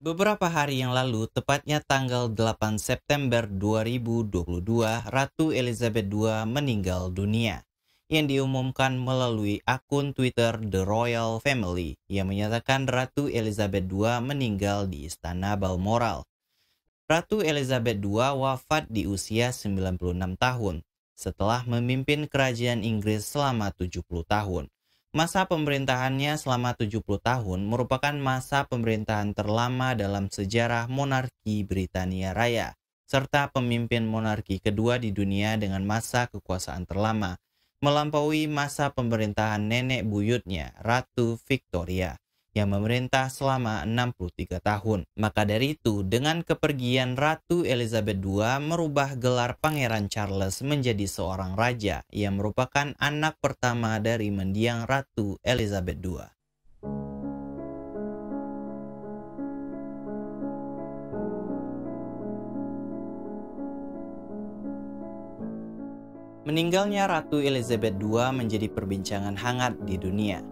Beberapa hari yang lalu, tepatnya tanggal 8 September 2022, Ratu Elizabeth II meninggal dunia. Yang diumumkan melalui akun Twitter The Royal Family yang menyatakan Ratu Elizabeth II meninggal di Istana Balmoral. Ratu Elizabeth II wafat di usia 96 tahun setelah memimpin kerajaan Inggris selama 70 tahun. Masa pemerintahannya selama 70 tahun merupakan masa pemerintahan terlama dalam sejarah monarki Britania Raya, serta pemimpin monarki kedua di dunia dengan masa kekuasaan terlama, melampaui masa pemerintahan nenek buyutnya, Ratu Victoria, yang memerintah selama 63 tahun. Maka dari itu, dengan kepergian Ratu Elizabeth II merubah gelar Pangeran Charles menjadi seorang raja yang merupakan anak pertama dari mendiang Ratu Elizabeth II. Meninggalnya Ratu Elizabeth II menjadi perbincangan hangat di dunia.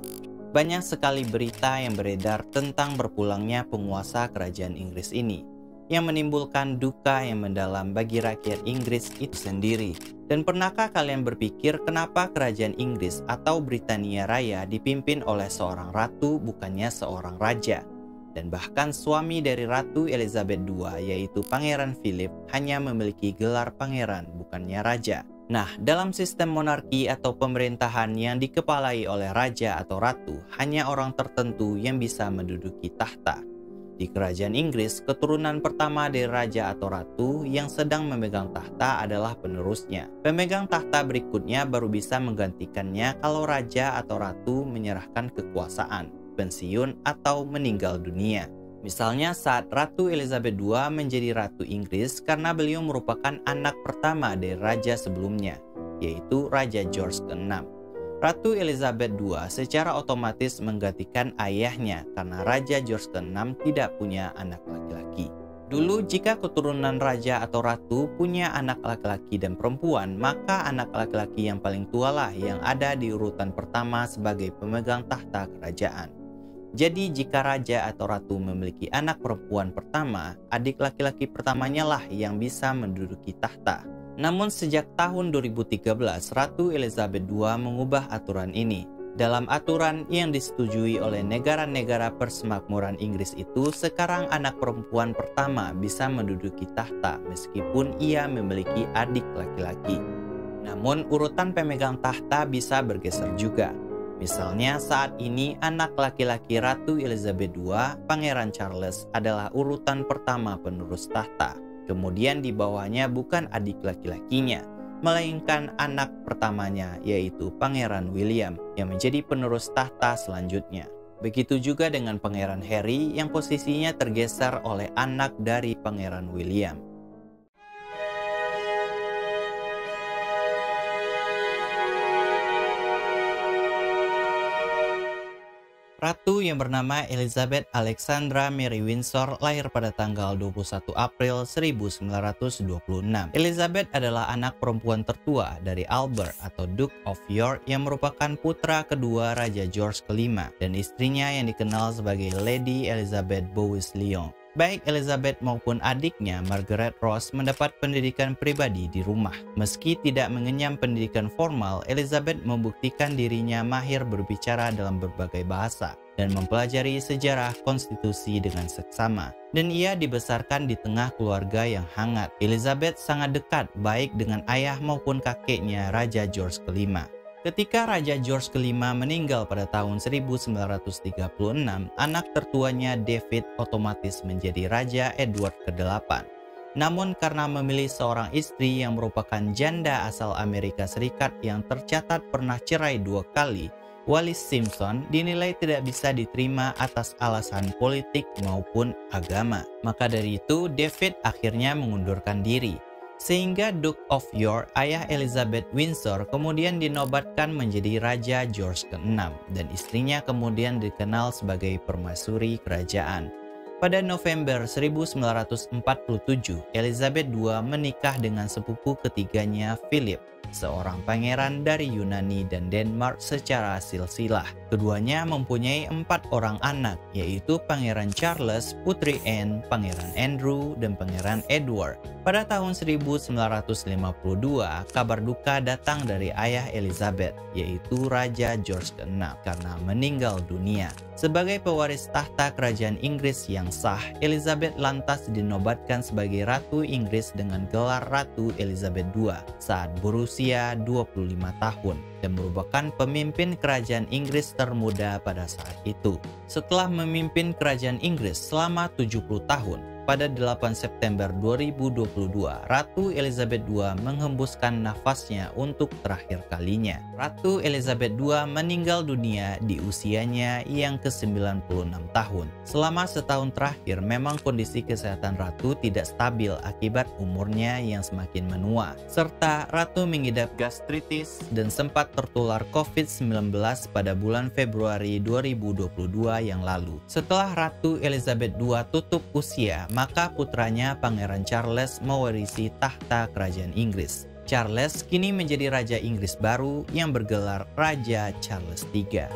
Banyak sekali berita yang beredar tentang berpulangnya penguasa kerajaan Inggris ini, yang menimbulkan duka yang mendalam bagi rakyat Inggris itu sendiri. Dan pernahkah kalian berpikir kenapa kerajaan Inggris atau Britania Raya dipimpin oleh seorang ratu bukannya seorang raja? Dan bahkan suami dari Ratu Elizabeth II yaitu Pangeran Philip hanya memiliki gelar pangeran bukannya raja. Nah, dalam sistem monarki atau pemerintahan yang dikepalai oleh raja atau ratu, hanya orang tertentu yang bisa menduduki tahta. Di kerajaan Inggris, keturunan pertama dari raja atau ratu yang sedang memegang tahta adalah penerusnya. Pemegang tahta berikutnya baru bisa menggantikannya kalau raja atau ratu menyerahkan kekuasaan, pensiun, atau meninggal dunia. Misalnya saat Ratu Elizabeth II menjadi Ratu Inggris karena beliau merupakan anak pertama dari raja sebelumnya, yaitu Raja George VI. Ratu Elizabeth II secara otomatis menggantikan ayahnya karena Raja George VI tidak punya anak laki-laki. Dulu jika keturunan raja atau ratu punya anak laki-laki dan perempuan, maka anak laki-laki yang paling tua lah yang ada di urutan pertama sebagai pemegang tahta kerajaan. Jadi jika raja atau ratu memiliki anak perempuan pertama, adik laki-laki pertamanya lah yang bisa menduduki tahta. Namun sejak tahun 2013, Ratu Elizabeth II mengubah aturan ini. Dalam aturan yang disetujui oleh negara-negara persemakmuran Inggris itu, sekarang anak perempuan pertama bisa menduduki tahta meskipun ia memiliki adik laki-laki. Namun urutan pemegang tahta bisa bergeser juga. Misalnya saat ini anak laki-laki Ratu Elizabeth II, Pangeran Charles, adalah urutan pertama penerus tahta. Kemudian di bawahnya bukan adik laki-lakinya, melainkan anak pertamanya yaitu Pangeran William yang menjadi penerus tahta selanjutnya. Begitu juga dengan Pangeran Harry yang posisinya tergeser oleh anak dari Pangeran William. Ratu yang bernama Elizabeth Alexandra Mary Windsor lahir pada tanggal 21 April 1926. Elizabeth adalah anak perempuan tertua dari Albert atau Duke of York yang merupakan putra kedua Raja George V dan istrinya yang dikenal sebagai Lady Elizabeth Bowes-Lyon. Baik Elizabeth maupun adiknya Margaret Rose mendapat pendidikan pribadi di rumah. Meski tidak mengenyam pendidikan formal, Elizabeth membuktikan dirinya mahir berbicara dalam berbagai bahasa dan mempelajari sejarah konstitusi dengan seksama. Dan ia dibesarkan di tengah keluarga yang hangat. Elizabeth sangat dekat baik dengan ayah maupun kakeknya Raja George V. Ketika Raja George V meninggal pada tahun 1936, anak tertuanya David otomatis menjadi Raja Edward ke-8. Namun karena memilih seorang istri yang merupakan janda asal Amerika Serikat yang tercatat pernah cerai 2 kali, Wallis Simpson dinilai tidak bisa diterima atas alasan politik maupun agama. Maka dari itu, David akhirnya mengundurkan diri. Sehingga Duke of York, ayah Elizabeth Windsor, kemudian dinobatkan menjadi Raja George VI dan istrinya kemudian dikenal sebagai permaisuri kerajaan. Pada November 1947, Elizabeth II menikah dengan sepupu ketiganya Philip, seorang pangeran dari Yunani dan Denmark secara silsilah. Keduanya mempunyai 4 orang anak, yaitu Pangeran Charles, Putri Anne, Pangeran Andrew, dan Pangeran Edward. Pada tahun 1952, kabar duka datang dari ayah Elizabeth, yaitu Raja George VI, karena meninggal dunia. Sebagai pewaris tahta kerajaan Inggris yang sah, Elizabeth lantas dinobatkan sebagai Ratu Inggris dengan gelar Ratu Elizabeth II saat berusia 25 tahun dan merupakan pemimpin kerajaan Inggris termuda pada saat itu. Setelah memimpin kerajaan Inggris selama 70 tahun, pada 8 September 2022, Ratu Elizabeth II menghembuskan nafasnya untuk terakhir kalinya. Ratu Elizabeth II meninggal dunia di usianya yang ke-96 tahun. Selama setahun terakhir, memang kondisi kesehatan Ratu tidak stabil akibat umurnya yang semakin menua, serta Ratu mengidap gastritis dan sempat tertular COVID-19 pada bulan Februari 2022 yang lalu. Setelah Ratu Elizabeth II tutup usia, maka putranya Pangeran Charles mewarisi tahta kerajaan Inggris. Charles kini menjadi Raja Inggris baru yang bergelar Raja Charles III.